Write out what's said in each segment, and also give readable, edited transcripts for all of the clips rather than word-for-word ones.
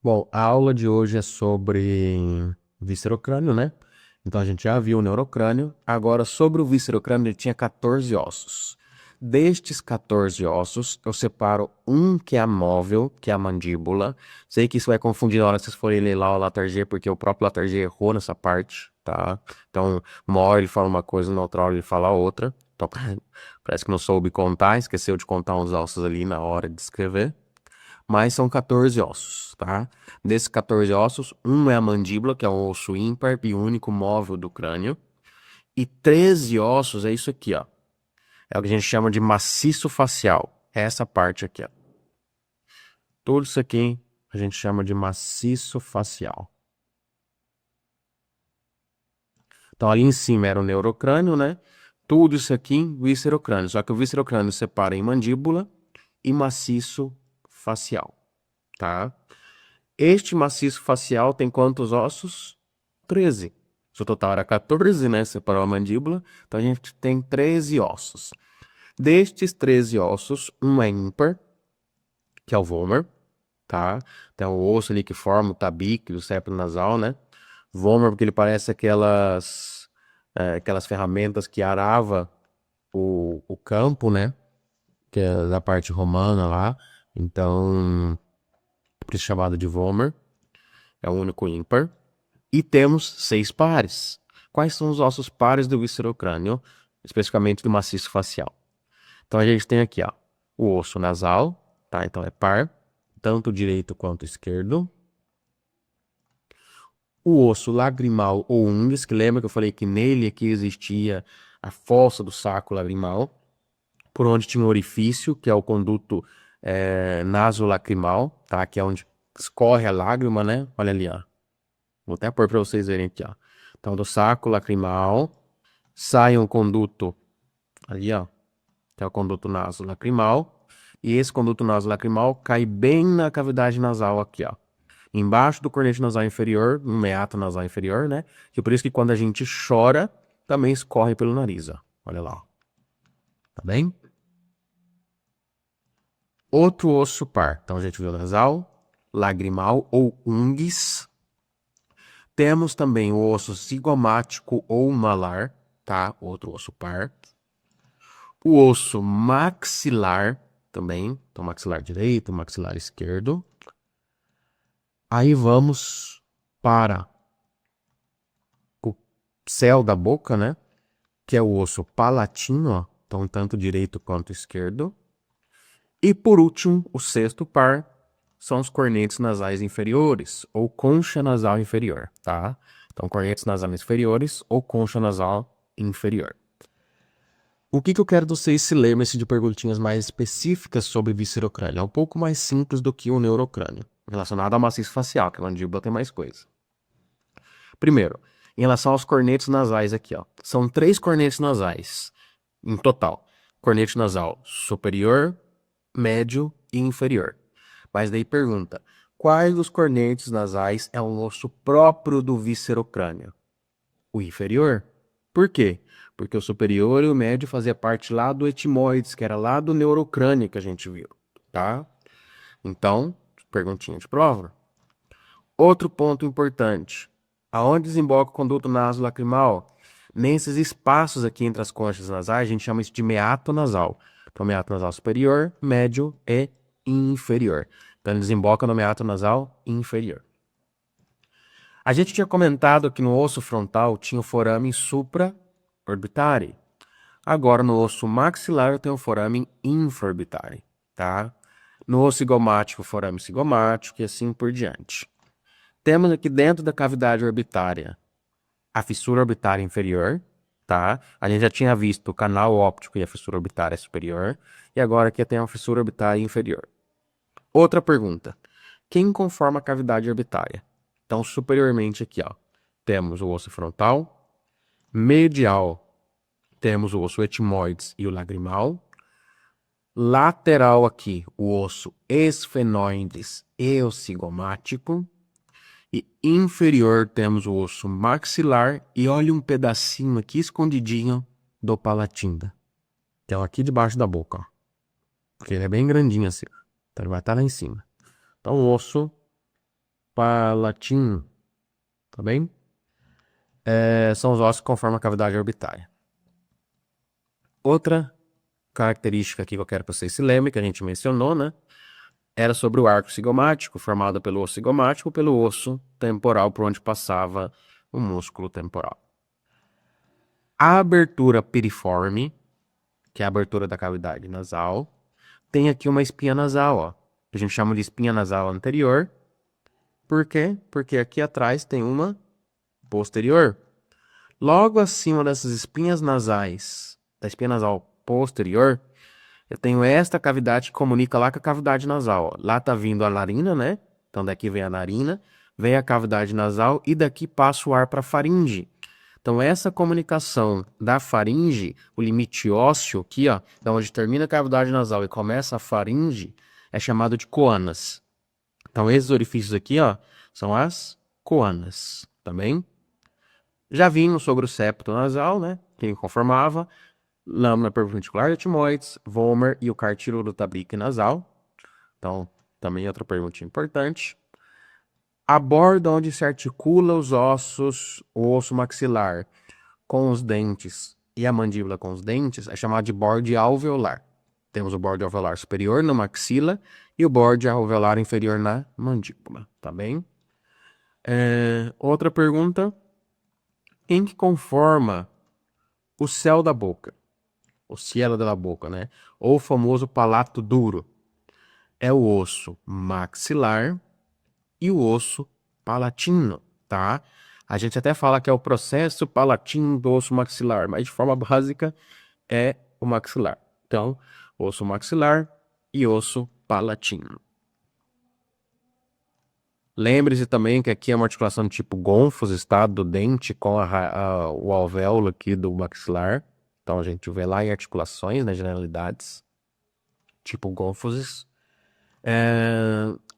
Bom, a aula de hoje é sobre viscerocrânio, né? Então a gente já viu o neurocrânio. Agora, sobre o viscerocrânio, ele tinha 14 ossos. Destes 14 ossos, eu separo um que é amóvel, que é a mandíbula. Sei que isso vai confundir na hora que vocês forem ler lá o Latarjet, porque o próprio Latarjet errou nessa parte, tá? Então, uma hora ele fala uma coisa, na outra hora ele fala outra. Então, parece que não soube contar, esqueceu de contar uns ossos ali na hora de escrever. Mas são 14 ossos, tá? Desses 14 ossos, um é a mandíbula, que é um osso ímpar e único móvel do crânio. E 13 ossos é isso aqui, ó. É o que a gente chama de maciço facial. É essa parte aqui, ó. Tudo isso aqui a gente chama de maciço facial. Então ali em cima era o neurocrânio, né? Tudo isso aqui, viscerocrânio. Só que o viscerocrânio separa em mandíbula e maciço facial, tá? Este maciço facial tem quantos ossos? 13. Se o total era 14, né? Separou a mandíbula. Então a gente tem 13 ossos. Destes 13 ossos, um é ímpar, que é o vômer, tá? Tem o osso ali que forma o tabique do septo nasal, né? Vômer, porque ele parece aquelas ferramentas que arava o campo, né? Que é da parte romana lá. Então, por isso chamado de vômer. É o único ímpar. E temos 6 pares. Quais são os ossos pares do viscerocrânio, especificamente do maciço facial? Então a gente tem aqui, ó, o osso nasal, tá? Então é par, tanto direito quanto esquerdo. O osso lagrimal ou ungues, que lembra que eu falei que nele aqui existia a fossa do saco lagrimal, por onde tinha um orifício, que é o conduto nasolacrimal, tá? Que é onde escorre a lágrima, né? Olha ali, ó. Vou até pôr para vocês verem aqui, ó. Então, do saco lacrimal sai um conduto ali, ó, que é o conduto nasolacrimal. E esse conduto nasolacrimal cai bem na cavidade nasal aqui, ó. Embaixo do cornete nasal inferior, no meato nasal inferior, né? Que por isso que quando a gente chora, também escorre pelo nariz, ó. Olha lá, ó. Tá bem? Outro osso par. Então, a gente viu nasal, lagrimal ou ungues. Temos também o osso cigomático ou malar, tá? Outro osso par. O osso maxilar também, então maxilar direito, maxilar esquerdo. Aí vamos para o céu da boca, né? Que é o osso palatino, ó, então tanto direito quanto esquerdo. E por último, o sexto par são os cornetes nasais inferiores, ou concha nasal inferior, tá? Então, cornetes nasais inferiores ou concha nasal inferior. O que eu quero de vocês se lembrem de perguntinhas mais específicas sobre viscerocrânio? É um pouco mais simples do que o neurocrânio, relacionado ao maciço facial, que a mandíbula tem mais coisa. Primeiro, em relação aos cornetes nasais aqui, ó. São 3 cornetes nasais em total. Cornete nasal superior, médio e inferior. Mas daí pergunta, quais dos cornetes nasais é um osso próprio do viscerocrânio? O inferior? Por quê? Porque o superior e o médio fazia parte lá do etimoides, que era lá do neurocrânio que a gente viu, tá? Então, perguntinha de prova. Outro ponto importante. Aonde desemboca o conduto nasolacrimal? Nesses espaços aqui entre as conchas nasais, a gente chama isso de meato nasal. Então, meato nasal superior, médio e inferior. Então, ele desemboca no meato nasal inferior. A gente tinha comentado que no osso frontal tinha o forame supra-orbitare. Agora, no osso maxilar, tem o forame infraorbitare, tá? No osso cigomático, o forame cigomático e assim por diante. Temos aqui dentro da cavidade orbitária a fissura orbitária inferior, tá? A gente já tinha visto o canal óptico e a fissura orbitária superior, e agora aqui tem a fissura orbitária inferior. Outra pergunta: quem conforma a cavidade orbitária? Então, superiormente aqui, ó, temos o osso frontal, medial temos o osso etimoides e o lagrimal, lateral aqui o osso esfenoides e o cigomático, e inferior temos o osso maxilar e olha um pedacinho aqui escondidinho do palatinda. Então aqui debaixo da boca, ó. Porque ele é bem grandinho assim. Então ele vai estar lá em cima. Então o osso palatino, tá bem? São os ossos que conformam a cavidade orbitária. Outra característica aqui que eu quero que vocês se lembrem, que a gente mencionou, né? Era sobre o arco cigomático, formado pelo osso cigomático, pelo osso temporal, por onde passava o músculo temporal. A abertura piriforme, que é a abertura da cavidade nasal, tem aqui uma espinha nasal, ó. A gente chama de espinha nasal anterior. Por quê? Porque aqui atrás tem uma posterior. Logo acima dessas espinhas nasais, da espinha nasal posterior, eu tenho esta cavidade que comunica lá com a cavidade nasal, ó. Lá tá vindo a narina, né? Então daqui vem a narina, vem a cavidade nasal e daqui passa o ar para a faringe. Então essa comunicação da faringe, o limite ósseo aqui, ó, da onde termina a cavidade nasal e começa a faringe, é chamado de coanas. Então esses orifícios aqui, ó, são as coanas, também. Já vimos sobre o septo nasal, né? Que conformava lâmina perpendicular de etimoides, vomer e o cartílago do tabique nasal. Então, também outra pergunta importante. A borda onde se articula os ossos, o osso maxilar com os dentes e a mandíbula com os dentes é chamada de borde alveolar. Temos o borde alveolar superior na maxila e o borde alveolar inferior na mandíbula, tá bem? Outra pergunta. Quem que conforma o céu da boca? O cielo da boca, né? Ou o famoso palato duro. É o osso maxilar e o osso palatino, tá? A gente até fala que é o processo palatino do osso maxilar, mas de forma básica é o maxilar. Então, osso maxilar e osso palatino. Lembre-se também que aqui é uma articulação tipo gonfos, está do dente com o alvéolo aqui do maxilar. Então a gente vê lá em articulações, né, generalidades, tipo gonfos.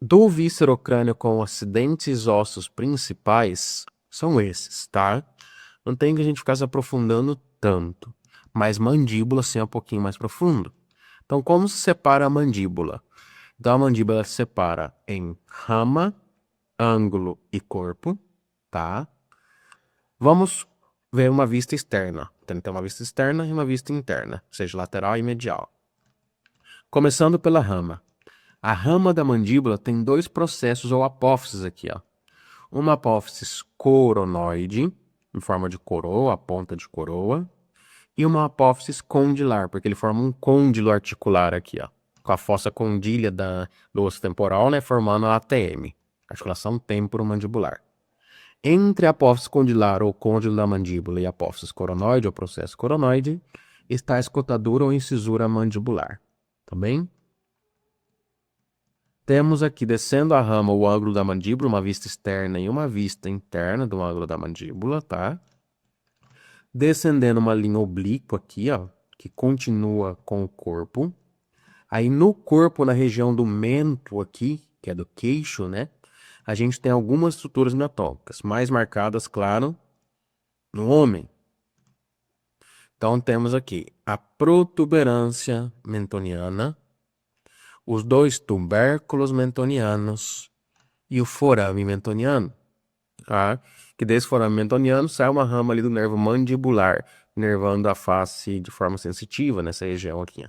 Do víscerocrânio com acidentes ossos principais são esses, tá? Não tem que a gente ficar se aprofundando tanto, mas mandíbula sim é um pouquinho mais profundo. Então como se separa a mandíbula? Então a mandíbula se separa em rama, ângulo e corpo, tá? Vamos ver uma vista externa. Tem que ter uma vista externa e uma vista interna, seja lateral e medial. Começando pela rama. A rama da mandíbula tem dois processos ou apófises aqui, ó. Uma apófise coronoide, em forma de coroa, a ponta de coroa, e uma apófise condilar, porque ele forma um côndilo articular aqui, ó, com a fossa condília do osso temporal, né, formando a ATM, articulação temporomandibular. Entre a apófise condilar ou côndilo da mandíbula e a apófise coronoide ou processo coronoide, está a escotadura ou incisura mandibular, tá bem? Temos aqui, descendo a rama, o ângulo da mandíbula, uma vista externa e uma vista interna do ângulo da mandíbula, tá? Descendendo uma linha oblíqua aqui, ó, que continua com o corpo. Aí no corpo, na região do mento aqui, que é do queixo, né? A gente tem algumas estruturas anatômicas, mais marcadas, claro, no homem. Então temos aqui a protuberância mentoniana, os dois tubérculos mentonianos e o forame mentoniano, tá? Que desse forame mentoniano sai uma rama ali do nervo mandibular, nervando a face de forma sensitiva nessa região aqui.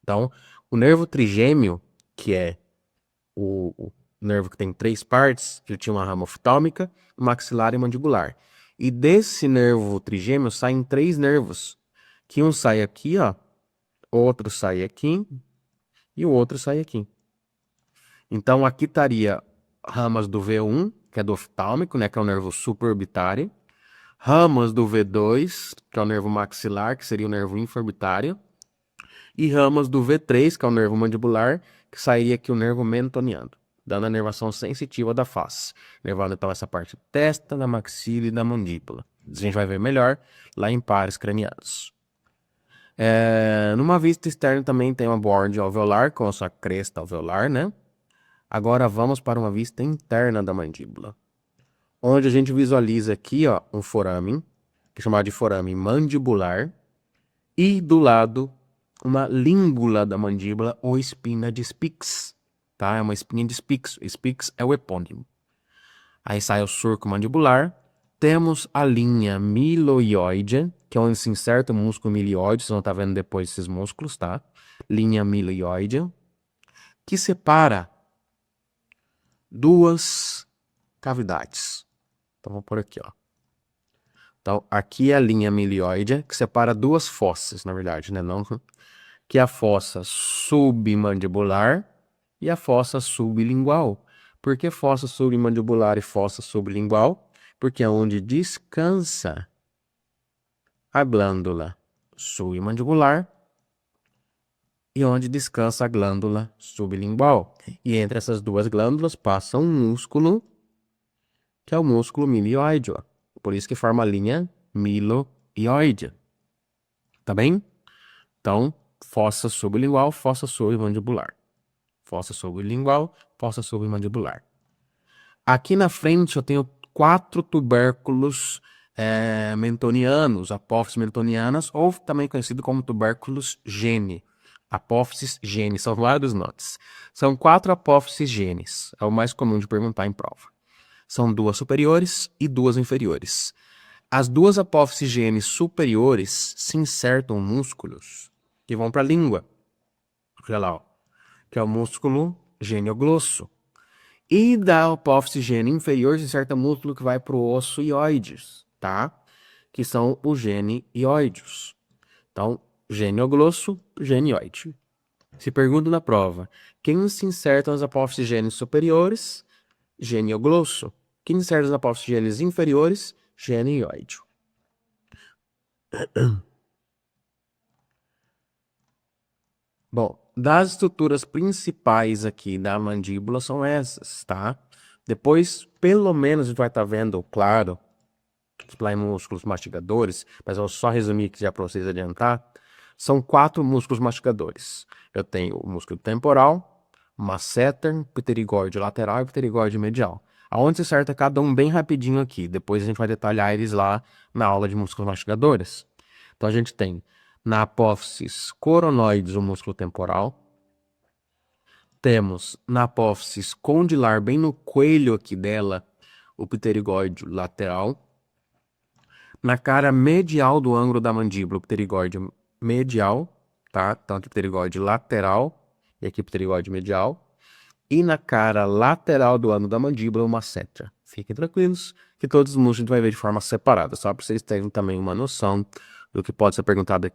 Então, o nervo trigêmeo, que é o nervo que tem três partes, ele tinha uma rama oftálmica, maxilar e mandibular. E desse nervo trigêmeo saem três nervos, que um sai aqui, ó, outro sai aqui e o outro sai aqui. Então aqui estaria ramas do V1, que é do oftálmico, né, que é o nervo supraorbitário, ramas do V2, que é o nervo maxilar, que seria o nervo infraorbitário, e ramas do V3, que é o nervo mandibular, que sairia aqui o nervo mentoniano, dando a nervação sensitiva da face, nervando então essa parte testa, da maxila e da mandíbula. A gente vai ver melhor lá em pares cranianos. Numa vista externa também tem uma borda alveolar, com a sua cresta alveolar, né? Agora vamos para uma vista interna da mandíbula, onde a gente visualiza aqui, ó, um forame, que é chamado de forame mandibular, e do lado uma língula da mandíbula ou espina de Spix, tá? É uma espinha de Spix. Spix é o epônimo. Aí sai o surco mandibular. Temos a linha miloioide, que é onde se inserta o músculo milioide. Vocês vão estar vendo depois esses músculos, tá? Linha miloioide, que separa duas cavidades. Então, vou por aqui, ó. Então, aqui é a linha milioide, que separa duas fosas, na verdade, né? Não, que é a fossa submandibular e a fossa sublingual. Por que fossa submandibular e fossa sublingual? Porque é onde descansa a glândula submandibular e onde descansa a glândula sublingual. E entre essas duas glândulas passa um músculo, que é o músculo milioide. Por isso que forma a linha milioide. Tá bem? Então, fossa sublingual, fossa submandibular. Fossa sublingual, fossa submandibular. Aqui na frente eu tenho 4 tubérculos mentonianos, apófises mentonianas, ou também conhecido como tubérculos gene. Apófises gene, são vários nomes. São 4 apófises genes, é o mais comum de perguntar em prova. São 2 superiores e 2 inferiores. As 2 apófises genes superiores se insertam músculos que vão para a língua. Olha lá, ó, que é o músculo genioglosso. E da apófise gene inferior se inserta músculo que vai para o osso ióides, tá? Que são os genioides. Então, genioglosso, genioide. Se pergunta na prova, quem se inserta nas apófises genes superiores? Genioglosso. Quem se inserta nas apófises genes inferiores? Genioide. Bom, das estruturas principais aqui da mandíbula são essas, tá? Depois, pelo menos, a gente vai estar vendo, claro, os músculos mastigadores, mas eu vou só resumir aqui já para vocês adiantar. São 4 músculos mastigadores. Eu tenho o músculo temporal, masseter, pterigóide lateral e pterigóide medial. Aonde se inserta cada um bem rapidinho aqui. Depois a gente vai detalhar eles lá na aula de músculos mastigadores. Então a gente tem na apófise coronoides o músculo temporal. Temos na apófise condilar, bem no coelho aqui dela, o pterigóide lateral. Na cara medial do ângulo da mandíbula, o pterigóide medial, tá? Tanto o pterigóide lateral e aqui o pterigóide medial. E na cara lateral do ângulo da mandíbula, uma masseter. Fiquem tranquilos que todos os músculos a gente vai ver de forma separada, só para vocês terem também uma noção do que pode ser perguntado aqui.